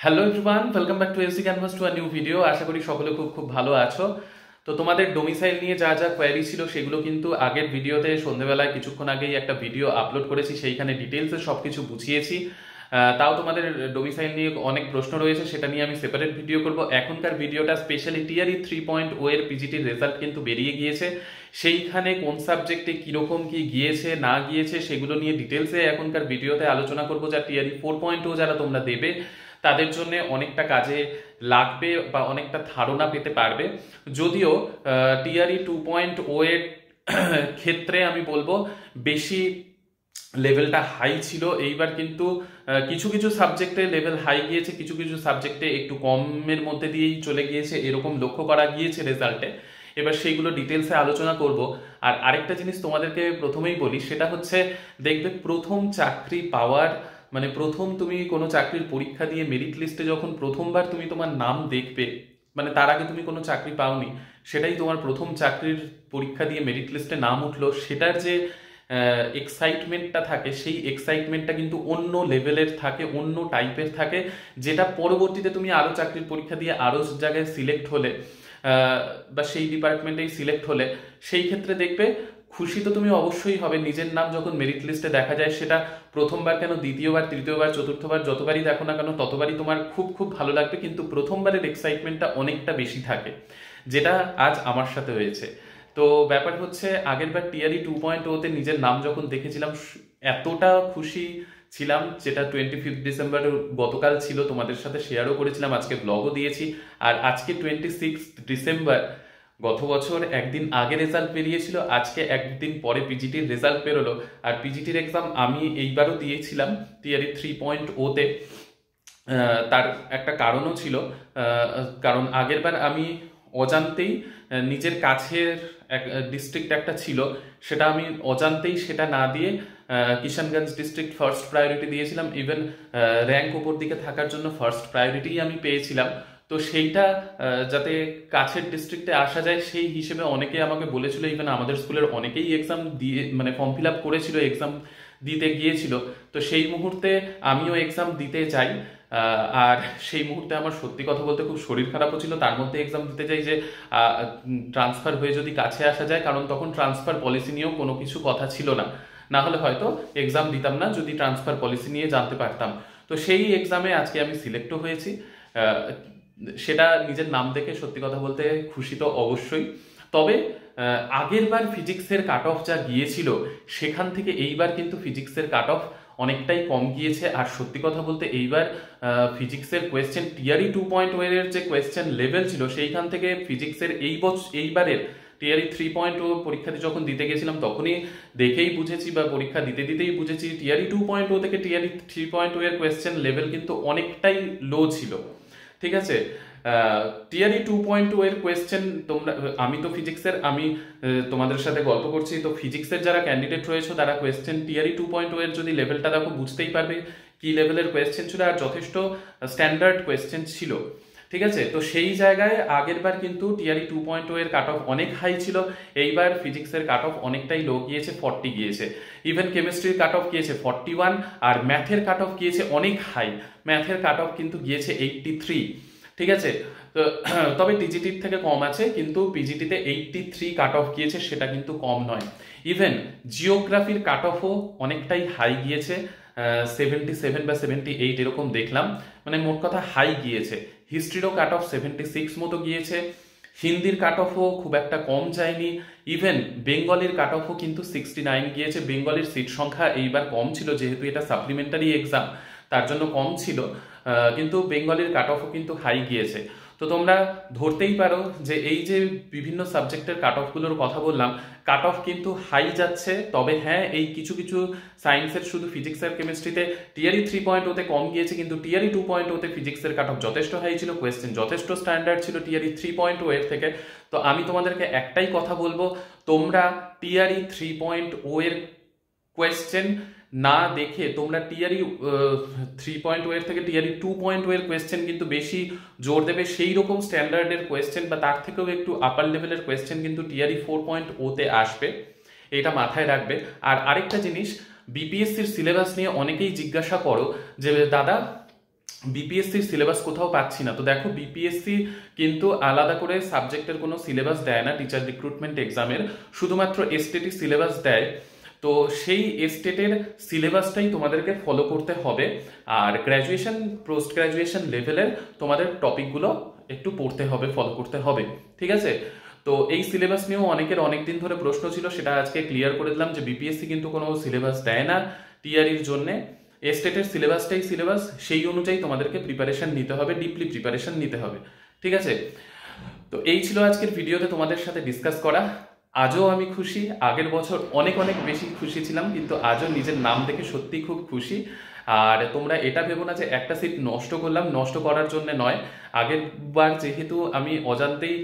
Hello everyone, welcome back to AC canvas to a new video. আশা করি সকলে খুব খুব ভালো আছো। তো তোমাদের ডোমিসাইল নিয়ে যা যা কোয়ারি ছিল সেগুলো কিন্তু আগের ভিডিওতে সন্ধ্যেবেলায় কিছুক্ষণ আগেই একটা ভিডিও আপলোড করেছি, সেইখানে ডিটেলসে সবকিছু বুঝিয়েছি। তাও তোমাদের ডোমিসাইল নিয়ে অনেক প্রশ্ন রয়েছে, সেটা নিয়ে আমি সেপারেট ভিডিও করব। এখনকার ভিডিওটা স্পেশালি টিআরই 3.0 এর পিজিটির রেজাল্ট কিন্তু বেরিয়ে গিয়েছে, সেইখানে কোন সাবজেক্টে কিরকম কি গিয়েছে না গিয়েছে সেগুলো নিয়ে ডিটেলসে এখনকার ভিডিওতে আলোচনা করব, যা টিআরই 4.0 যারা তোমরা দেবে তাদের জন্য অনেকটা কাজে লাগবে বা অনেকটা ধারণা পেতে পারবে। যদিও টিআরই 2.0 এর ক্ষেত্রে আমি বলবো বেশি লেভেলটা হাই ছিল এইবার, কিন্তু কিছু কিছু সাবজেক্টে লেভেল হাই গিয়েছে, কিছু কিছু সাবজেক্টে একটু কমের মধ্যে দিয়েই চলে গিয়েছে, এরকম লক্ষ্য করা গিয়েছে রেজাল্টে। এবার সেইগুলো ডিটেলসে আলোচনা করব। আর আরেকটা জিনিস তোমাদেরকে প্রথমেই বলি, সেটা হচ্ছে দেখবে প্রথম চাকরি পাওয়ার মানে প্রথম তুমি কোনো চাকরির পরীক্ষা দিয়ে মেরিট লিস্টে যখন প্রথমবার তুমি তোমার নাম দেখবে, মানে তার আগে তুমি কোনো চাকরি পাওনি, সেটাই তোমার প্রথম চাকরির পরীক্ষা দিয়ে মেরিট লিস্টে নাম উঠলো, সেটার যে এক্সাইটমেন্টটা থাকে সেই এক্সাইটমেন্টটা কিন্তু অন্য লেভেলের থাকে, অন্য টাইপের থাকে, যেটা পরবর্তীতে তুমি আরো চাকরির পরীক্ষা দিয়ে আরো জায়গায় সিলেক্ট হলে বা সেই ডিপার্টমেন্টেই সিলেক্ট হলে সেই ক্ষেত্রে দেখবে খুশি তো তুমি অবশ্যই হবে। নিজের নাম যখন মেরিট লিস্টে দেখা যায়, সেটা প্রথমবার কেন, দ্বিতীয়বার, তৃতীয়বার, চতুর্থবার, যতবারই দেখো না কেন ততবারই তোমার খুব খুব ভালো লাগবে, কিন্তু প্রথমবারের এক্সাইটমেন্টটা অনেকটা বেশি থাকে, যেটা আজ আমার সাথে হয়েছে। তো ব্যাপার হচ্ছে আগেরবার টিআরই 2.0 তে নিজের নাম যখন দেখেছিলাম এতটা খুশি ছিলাম, যেটা 25 ডিসেম্বর গতকাল ছিল, তোমাদের সাথে শেয়ারও করেছিলাম, আজকে ব্লগও দিয়েছি। আর আজকে 26 ডিসেম্বর, গত বছর একদিন আগে রেজাল্ট বেরিয়েছিল, আজকে একদিন পরে পিজিটির রেজাল্ট বেরোলো। আর পিজিটির এক্সাম আমি এইবারও দিয়েছিলাম টিআরই 3.0 তে। তার একটা কারণও ছিল, কারণ আগেরবার আমি অজান্তেই নিজের কাছের ডিস্ট্রিক্ট একটা ছিল, সেটা আমি অজান্তেই সেটা না দিয়ে কিষানগঞ্জ ডিস্ট্রিক্ট ফার্স্ট প্রায়োরিটি দিয়েছিলাম। ইভেন র্যাঙ্ক ওপর দিকে থাকার জন্য ফার্স্ট প্রায়োরিটিই আমি পেয়েছিলাম। তো সেইটা যাতে কাছের ডিস্ট্রিক্টে আসা যায় সেই হিসেবে অনেকে আমাকে বলেছিল, ইভেন আমাদের স্কুলের অনেকেই এক্সাম দিয়ে মানে ফর্ম ফিল আপ করেছিল, এক্সাম দিতে গিয়েছিল। তো সেই মুহূর্তে আমিও এক্সাম দিতে যাই, আর সেই মুহূর্তে আমার সত্যি কথা বলতে খুব শরীর খারাপও ছিল। তার মধ্যে এক্সাম দিতে যাই যে ট্রান্সফার হয়ে যদি কাছে আসা যায়, কারণ তখন ট্রান্সফার পলিসি নিয়েও কোনো কিছু কথা ছিল না, না হলে হয়তো এক্সাম দিতাম না যদি ট্রান্সফার পলিসি নিয়ে জানতে পারতাম। তো সেই এক্সামে আজকে আমি সিলেক্টও হয়েছি, সেটা নিজের নাম দেখে সত্যি কথা বলতে খুশি তো অবশ্যই। তবে আগের বার ফিজিক্সের কাট অফ যা গিয়েছিল, সেখান থেকে এইবার কিন্তু ফিজিক্সের কাট অফ অনেকটাই কম গিয়েছে। আর সত্যি কথা বলতে এইবার ফিজিক্সের কোয়েশ্চেন টিআরই 2.0 এর যে কোয়েশ্চেন লেভেল ছিল, সেইখান থেকে ফিজিক্সের এইবারের টিআরই 3.0 পরীক্ষাতে যখন দিতে গেছিলাম তখনই দেখেই বুঝেছি, বা পরীক্ষা দিতে দিতেই বুঝেছি, টিআরই 2.0 থেকে টিআরই 3.0 এর কোয়েশ্চেন লেভেল কিন্তু অনেকটাই লো ছিল। ঠিক আছে, টিআরই 2.0 এর কোয়েশ্চেন তোমরা, আমি তো ফিজিক্সের, আমি তোমাদের সাথে গল্প করছি, তো ফিজিক্সের যারা ক্যান্ডিডেট রয়েছে তারা কোয়েশ্চেন টিআরই 2.0 এর যদি লেভেলটা দেখো বুঝতেই পারবে কি লেভেলের কোয়েশ্চেন ছিল, আর যথেষ্ট স্ট্যান্ডার্ড কোয়েশ্চেন ছিল। ঠিক আছে, তো সেই জায়গায় আগের বার কিন্তু টিআরই 2.0 এর কাট অফ অনেক হাই ছিল, এইবার ফিজিক্সের কাট অফ অনেকটাই লো গিয়েছে, 40 গিয়েছে। ইভেন কেমিস্ট্রির কাট অফ গিয়েছে 41, আর ম্যাথের কাট অফ গিয়েছে অনেক হাই, ম্যাথের কাট অফ কিন্তু গিয়েছে 83। ঠিক আছে, তো তবে টিজিটির থেকে কম আছে, কিন্তু পিজিটিতে 83 কাট অফ গিয়েছে, সেটা কিন্তু কম নয়। ইভেন জিওগ্রাফির কাট অফও অনেকটাই হাই গিয়েছে, 77 বা 78 এরকম দেখলাম, মানে মোট কথা হাই গিয়েছে। হিস্ট্রিরও কাট অফ 76 মতো গিয়েছে, হিন্দির কাট অফও খুব একটা কম যায়নি। ইভেন বেঙ্গলির কাট অফও কিন্তু 69 গিয়েছে। বেঙ্গলির সিট সংখ্যা এইবার কম ছিল, যেহেতু এটা সাপ্লিমেন্টারি এক্সাম তার জন্য কম ছিল, কিন্তু বেঙ্গলির কাট অফও কিন্তু হাই গিয়েছে। তো তোমরা ধরতেই পারো যে এই যে বিভিন্ন সাবজেক্টের কাট অফগুলোর কথা বললাম, কাট অফ কিন্তু হাই যাচ্ছে। তবে হ্যাঁ, এই কিছু কিছু সায়েন্সের, শুধু ফিজিক্স আর কেমিস্ট্রিতে টিআরই 3.0 কম গিয়েছে, কিন্তু টিআরই 2.0 ফিজিক্সের কাট অফ যথেষ্ট হাই ছিল, কোয়েশ্চেন যথেষ্ট স্ট্যান্ডার্ড ছিল টিআরই 3.0 এর থেকে। তো আমি তোমাদেরকে একটাই কথা বলবো, তোমরা টিআরই 3.0 এর কোয়েশ্চেন না দেখে তোমরা টিআরই 3.0 এর থেকে টিআরই 2.0 এর কোয়েশ্চেন কিন্তু বেশি জোর দেবে। সেই রকম স্ট্যান্ডার্ডের কোয়েশ্চেন বা তার থেকেও একটু আপার লেভেলের কোয়েশ্চেন কিন্তু টিআরই 4.0 তে আসবে, এটা মাথায় রাখবে। আর আরেকটা জিনিস, বিপিএসসির সিলেবাস নিয়ে অনেকেই জিজ্ঞাসা করো যে দাদা বিপিএসসির সিলেবাস কোথাও পাচ্ছি না। তো দেখো, বিপিএসসি কিন্তু আলাদা করে সাবজেক্টের কোনো সিলেবাস দেয় না টিচার রিক্রুটমেন্ট এক্সামের, শুধুমাত্র এসটেটি সিলেবাস দেয়। তো সেই এসটেটের সিলেবাসটাই তোমাদেরকে ফলো করতে হবে। আর গ্র্যাজুয়েশন পোস্ট গ্র্যাজুয়েশন লেভেলের তোমাদের টপিকগুলো একটু পড়তে হবে, ফলো করতে হবে, ঠিক আছে? তো এই সিলেবাস নিয়েও অনেকের অনেক দিন ধরে প্রশ্ন ছিল, সেটা আজকে ক্লিয়ার করে দিলাম যে বিপিএসসি কিন্তু কোনো সিলেবাস দেয় না টিআরির জন্যে। এস্টেটের সিলেবাসটাই সিলেবাস, সেই অনুযায়ী তোমাদেরকে প্রিপারেশন নিতে হবে, ডিপলি প্রিপারেশন নিতে হবে, ঠিক আছে? তো এই ছিল আজকের ভিডিওতে তোমাদের সাথে ডিসকাস করা। আজও আমি খুশি, আগের বছর অনেক অনেক বেশি খুশি ছিলাম, কিন্তু আজও নিজের নাম দেখে সত্যি খুব খুশি। আর তোমরা এটা ভেবো না যে একটা সিট নষ্ট করলাম, নষ্ট করার জন্য নয়। আগের বার যেহেতু আমি অজান্তেই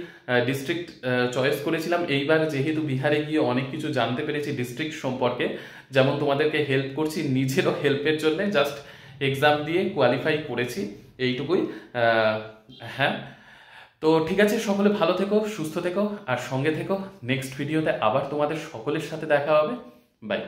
ডিস্ট্রিক্ট চয়েস করেছিলাম, এইবার যেহেতু বিহারে গিয়ে অনেক কিছু জানতে পেরেছি ডিস্ট্রিক্ট সম্পর্কে, যেমন তোমাদেরকে হেল্প করছি, নিজেরও হেল্পের জন্য জাস্ট এক্সাম দিয়ে কোয়ালিফাই করেছি, এইটুকুই। হ্যাঁ, তো ঠিক আছে, সকলে ভালো থেকো, সুস্থ থেকো আর সঙ্গে থেকো। নেক্সট ভিডিওতে আবার তোমাদের সকলের সাথে দেখা হবে। বাই।